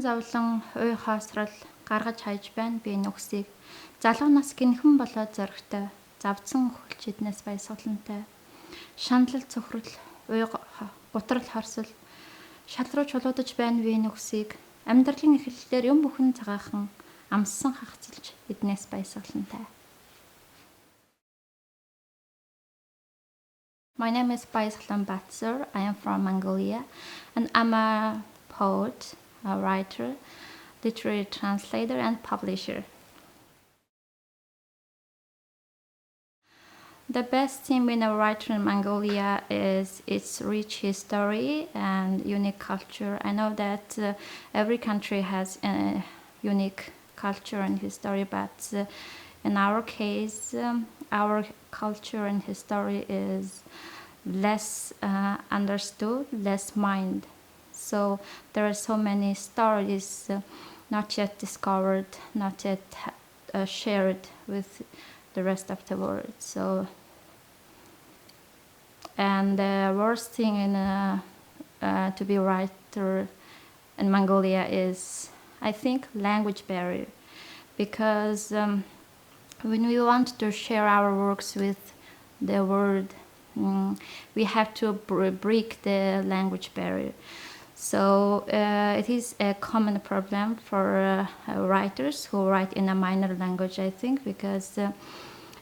Охин зовлон уй хоосрол гаргаж хайж байна би нүхсийг. Залуу нас гинхэн болоод зоригтой. Завдсан хөлч эднээс баясгалантай. Шаналл цөхрөл, уй гутрал хорсол. Шал руу чулуудаж байна би нүхсийг. Амьдралын эхлэлээр юм бүхэн цагаахан амссан хагцлж эднээс баясгалантай. My name is Bayasgalan Batsuuri. I am from Mongolia, and I'm a poet, a writer, literary translator, and publisher. The best thing being a writer in Mongolia is its rich history and unique culture. I know that every country has a unique culture and history, but in our case, our culture and history is less understood, less mined. So there are so many stories not yet discovered, not yet shared with the rest of the world. So, and the worst thing to be a writer in Mongolia is, I think, language barrier, because when we want to share our works with the world, we have to break the language barrier. So it is a common problem for writers who write in a minor language, I think, because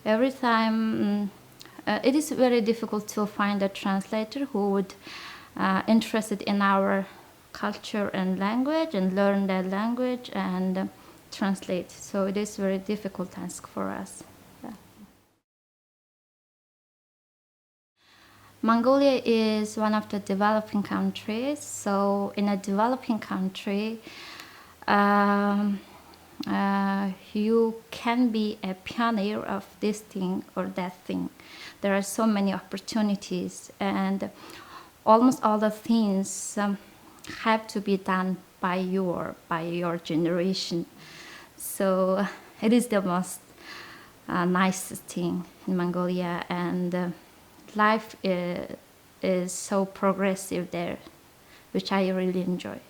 every time it is very difficult to find a translator who would interested in our culture and language and learn that language and translate. So it is a very difficult task for us. Yeah. Mongolia is one of the developing countries. So in a developing country, you can be a pioneer of this thing or that thing. There are so many opportunities, and almost all the things have to be done by your generation. So it is the most nicest thing in Mongolia, and life is so progressive there, which I really enjoy.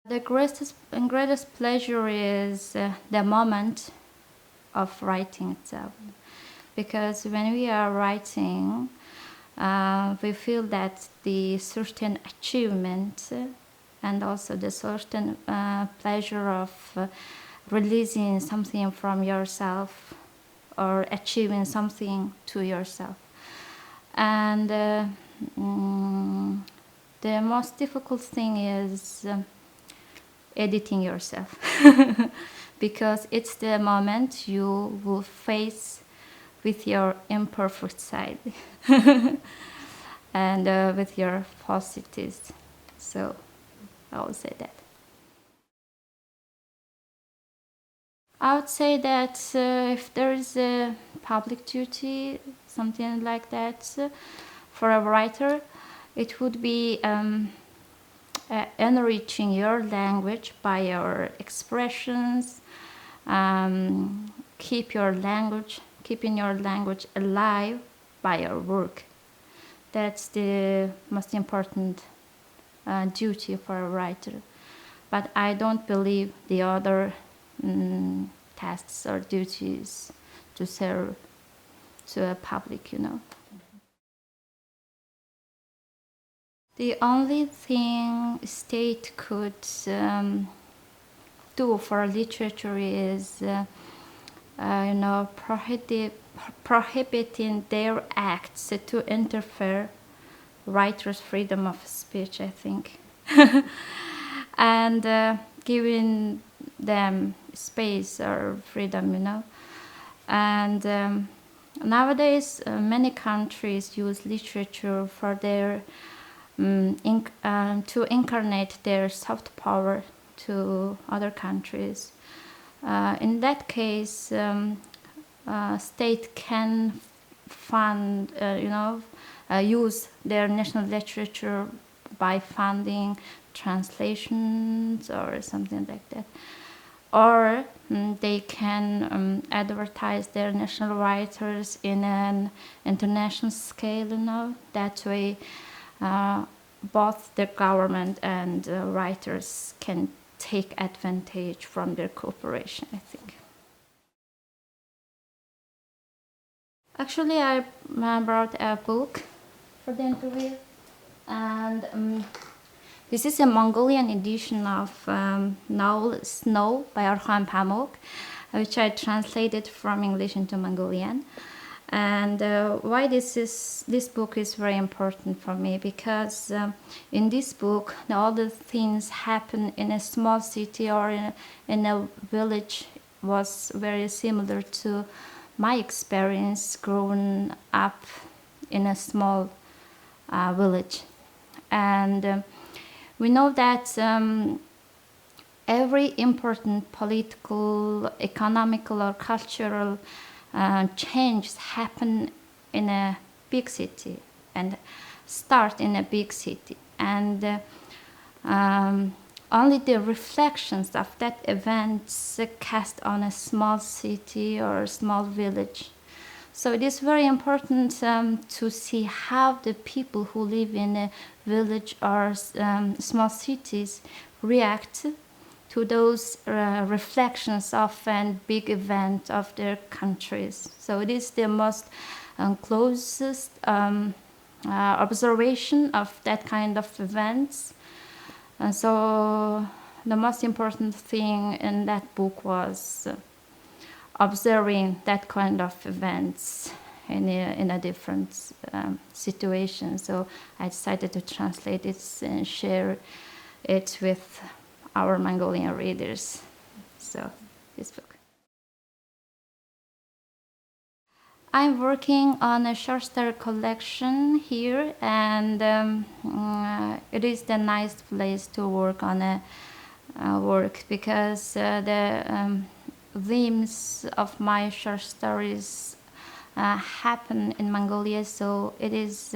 The greatest pleasure is the moment of writing itself, because when we are writing, we feel that the certain achievement and also the certain pleasure of releasing something from yourself or achieving something to yourself. And the most difficult thing is editing yourself because it's the moment you will face with your imperfect side and with your falsities. So I would say that. I would say that if there is a public duty, something like that, for a writer, it would be enriching your language by your expressions, keeping your language alive by your work. That's the most important duty for a writer. But I don't believe the other tasks or duties to serve to a public, The only thing state could do for literature is, prohibiting their acts to interfere writers' freedom of speech, I think, and giving them space or freedom, And nowadays, many countries use literature for their to incarnate their soft power to other countries. In that case, state can fund, use their national literature by funding translations or something like that. Or they can advertise their national writers in an international scale, That way both the government and writers can take advantage from their cooperation, I think. Actually, I brought a book for the interview, and this is a Mongolian edition of novel Snow by Orhan Pamuk, which I translated from English into Mongolian. And why this book is very important for me, because in this book all the things happen in a small city or in a village was very similar to my experience growing up in a small village. And we know that every important political, economical or cultural changes happen in a big city and start in a big city, and only the reflections of that events cast on a small city or a small village. So it is very important to see how the people who live in a village or small cities react to those reflections of a big event of their countries. So it is the most closest observation of that kind of events. And so the most important thing in that book was observing that kind of events in a different situation. So I decided to translate it and share it with our Mongolian readers. So this book. I'm working on a short story collection here, and it is the nice place to work on a work, because the themes of my short stories happen in Mongolia, so it is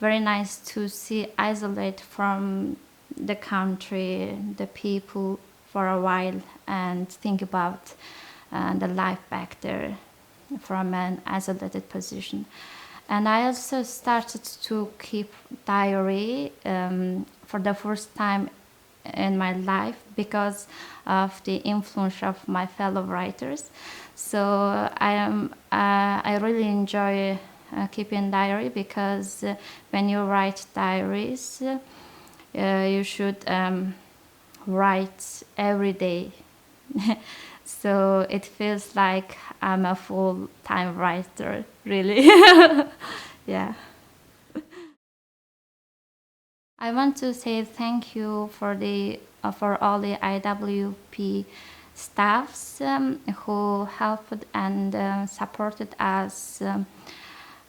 very nice to see isolate from the country, the people for a while, and think about the life back there from an isolated position. And I also started to keep diary for the first time in my life because of the influence of my fellow writers. So I really enjoy keeping diary, because when you write diaries, you should write every day. So it feels like I'm a full-time writer, really. Yeah. I want to say thank you for all the IWP staffs who helped and supported us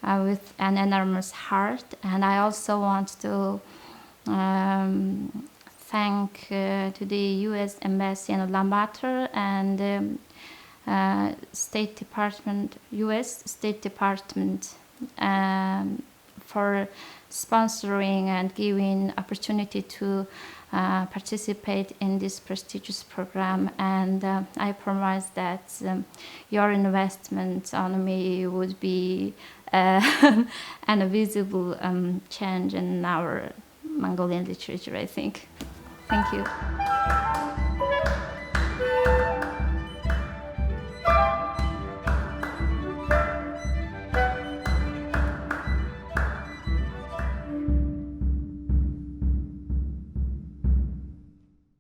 with an enormous heart. And I also want to thank to the U.S. Embassy in Ulaanbaatar and State Department, U.S. State Department, for sponsoring and giving opportunity to participate in this prestigious program. And I promise that your investment on me would be an visible change in our Mongolian literature, I think. Thank you.